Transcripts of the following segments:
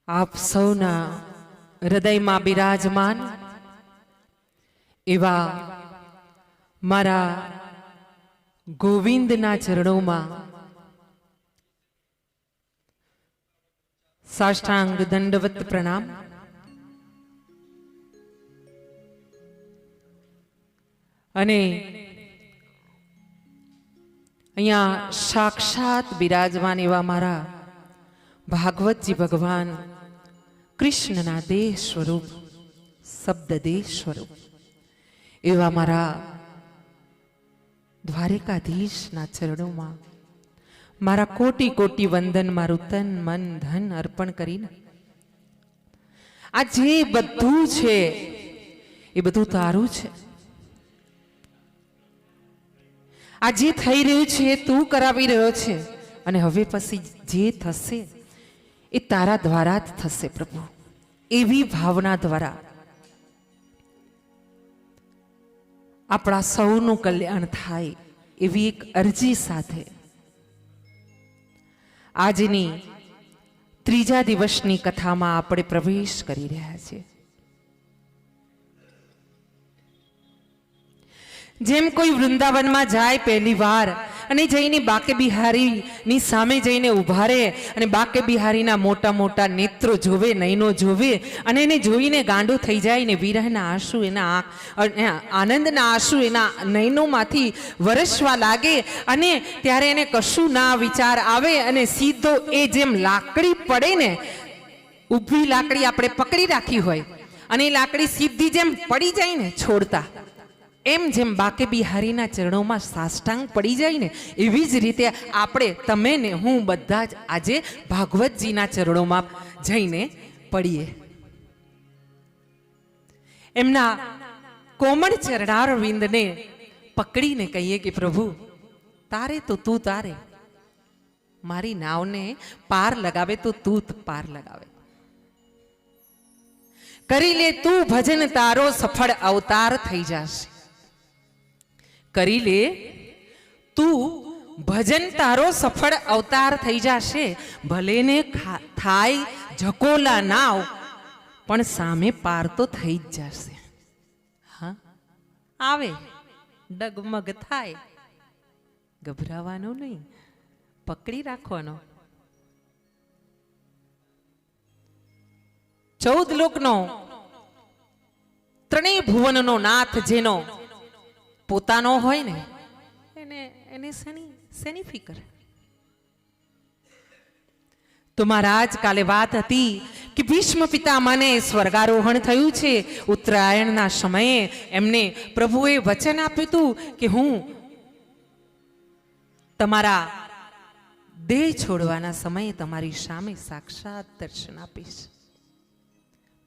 આપ સૌના હૃદયમાં બિરાજમાન એવા મારા ગોવિંદના ચરણોમાં સાષ્ટાંગ દંડવત પ્રણામ. અને અહીંયા સાક્ષાત બિરાજમાન એવા મારા ભાગવતજી ભગવાન કૃષ્ણના દેહ સ્વરૂપ, શબ્દ દેહ સ્વરૂપ એવા મારા દ્વારિકાધીશના ચરણોમાં મારા કોટી કોટી વંદન, મારું તન મન ધન અર્પણ કરીને આ જે બધું છે એ બધું તારું છે. આ જે થઈ રહ્યું છે તું કરાવી રહ્યો છે અને હવે પછી જે થશે એ તારા દ્વારા જ થશે પ્રભુ. એવી ભાવના દ્વારા આપણા સૌનું કલ્યાણ થાય એવી એક અરજી સાથે આજની ત્રીજા દિવસની કથામાં આપણે પ્રવેશ કરી રહ્યા છીએ. જેમ કોઈ વૃંદાવનમાં જાય પહેલી વાર અને જઈને બાકે બિહારીની સામે જઈને ઉભા રહે અને બાકે બિહારીના મોટા મોટા નેત્રો જોવે, નયનો જોવે અને એને જોઈને ગાંડો થઈ જાય ને વિરહના આંસુ, એના આનંદના આંસુ એના નયનોમાંથી વરસવા લાગે અને ત્યારે એને કશું ના વિચાર આવે અને સીધો એ જેમ લાકડી પડે ને, ઊભી લાકડી આપણે પકડી રાખી હોય અને એ લાકડી સીધી જેમ પડી જાય ને છોડતા, એમ જેમ બાકે બિહારીના ચરણોમાં સાષ્ટાંગ પડી જાય ને એવી જ રીતે આપણે, તમે ને હું બધા જ આજે ભાગવતજીના ચરણોમાં જઈને પડીએ. એમના કોમળ ચરણારવિંદને પકડીને કહીએ કે પ્રભુ તારે તો તું તારે, મારી નાવને પાર લગાવે તો તું પાર લગાવે. કરી લે તું ભજન, તારો સફળ અવતાર થઈ જશે. કરી લે તું ભજન, તારો સફળ અવતાર થઈ જશે. ભલે ને થાય ઝકોલા નાવ પણ સામે પાર તો થઈ જ જશે. હા, આવે ડગમગ થાય, ગભરાવાનું નહીં, પકડી રાખવાનો. 14 લોકનો, ત્રણેય ભુવનનો નાથ જેનો પોતાનો હોય ને એને શેની ફિકર? તો મહારાજ કાલે વાત હતી કે ભીષ્મ પિતામહને સ્વર્ગારોહણ થયું છે. ઉત્તરાયણના સમયે એમને પ્રભુએ વચન આપ્યું હતું કે હું તમારા દેહ છોડવાના સમયે તમારી સામે સાક્ષાત દર્શન આપીશ.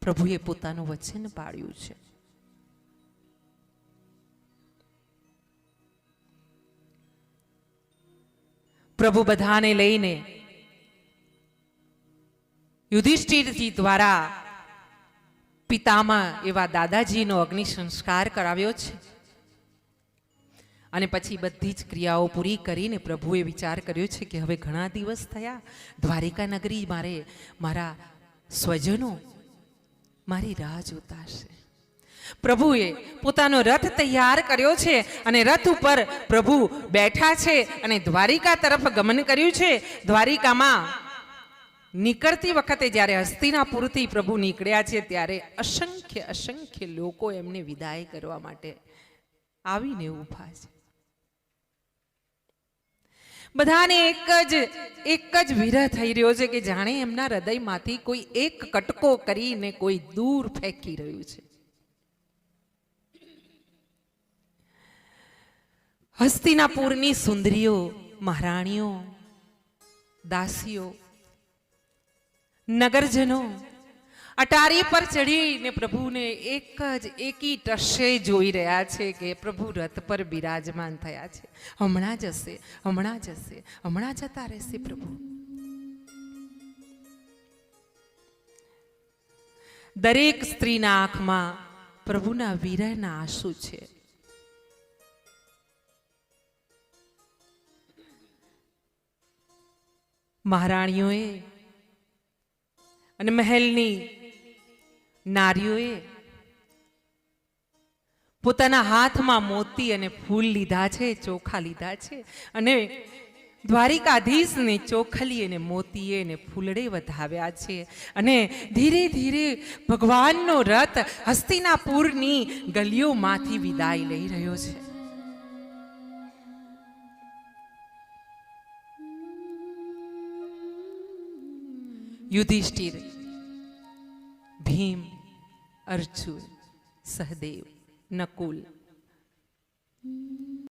પ્રભુએ પોતાનું વચન પાળ્યું છે. પ્રભુ બધાને લઈને યુધિષ્ઠિરજી દ્વારા પિતામહ એવા દાદાજીનો અગ્નિ સંસ્કાર કરાવ્યો છે. અને પછી બધી જ ક્રિયાઓ પૂરી કરીને પ્રભુએ વિચાર કર્યો છે કે હવે ઘણા દિવસ થયા, દ્વારિકા નગરી મારા સ્વજનો મારી રાહ જોતા હશે. પ્રભુએ પોતાનો રથ તૈયાર કર્યો છે અને રથ ઉપર પ્રભુ બેઠા છે અને દ્વારિકા તરફ ગમન કર્યું છે. દ્વારિકામાં નીકળતી વખતે જ્યારે હસ્તિનાપુરથી પ્રભુ નીકળ્યા છે ત્યારે અસંખ્ય અસંખ્ય લોકો એમને વિદાય કરવા માટે આવીને ઊભા છે. બધાને એક જ વિરહ થઈ રહ્યો છે કે જાણે એમના હૃદયમાંથી કોઈ એક કટકો કરીને કોઈ દૂર ફેંકી રહ્યું છે. હસ્તિનાપુરની સુંદરીઓ, મહારાણીઓ, દાસીઓ, નગરજનો અટારી પર ચડીને પ્રભુને એકી ટશે જોઈ રહ્યા છે કે પ્રભુ રથ પર બિરાજમાન થયા છે. હમણાં જશે, હમણાં જશે, હમણાં જતા રહેશે પ્રભુ. દરેક સ્ત્રીના આંખમાં પ્રભુના વિરહના આંસુ છે. મહારાણીઓએ અને મહેલની નારીઓએ પોતાના હાથમાં મોતી અને ફૂલ લીધા છે, ચોખા લીધા છે અને દ્વારિકાધીશને ચોખલી અને મોતીએ અને ફૂલડે વધાવ્યા છે અને ધીરે ધીરે ભગવાનનો રથ હસ્તિનાપુરની ગલીઓમાંથી વિદાય લઈ રહ્યો છે. યુધિષ્ઠિર, ભીમ, અર્જુન, સહદેવ, નકુલ,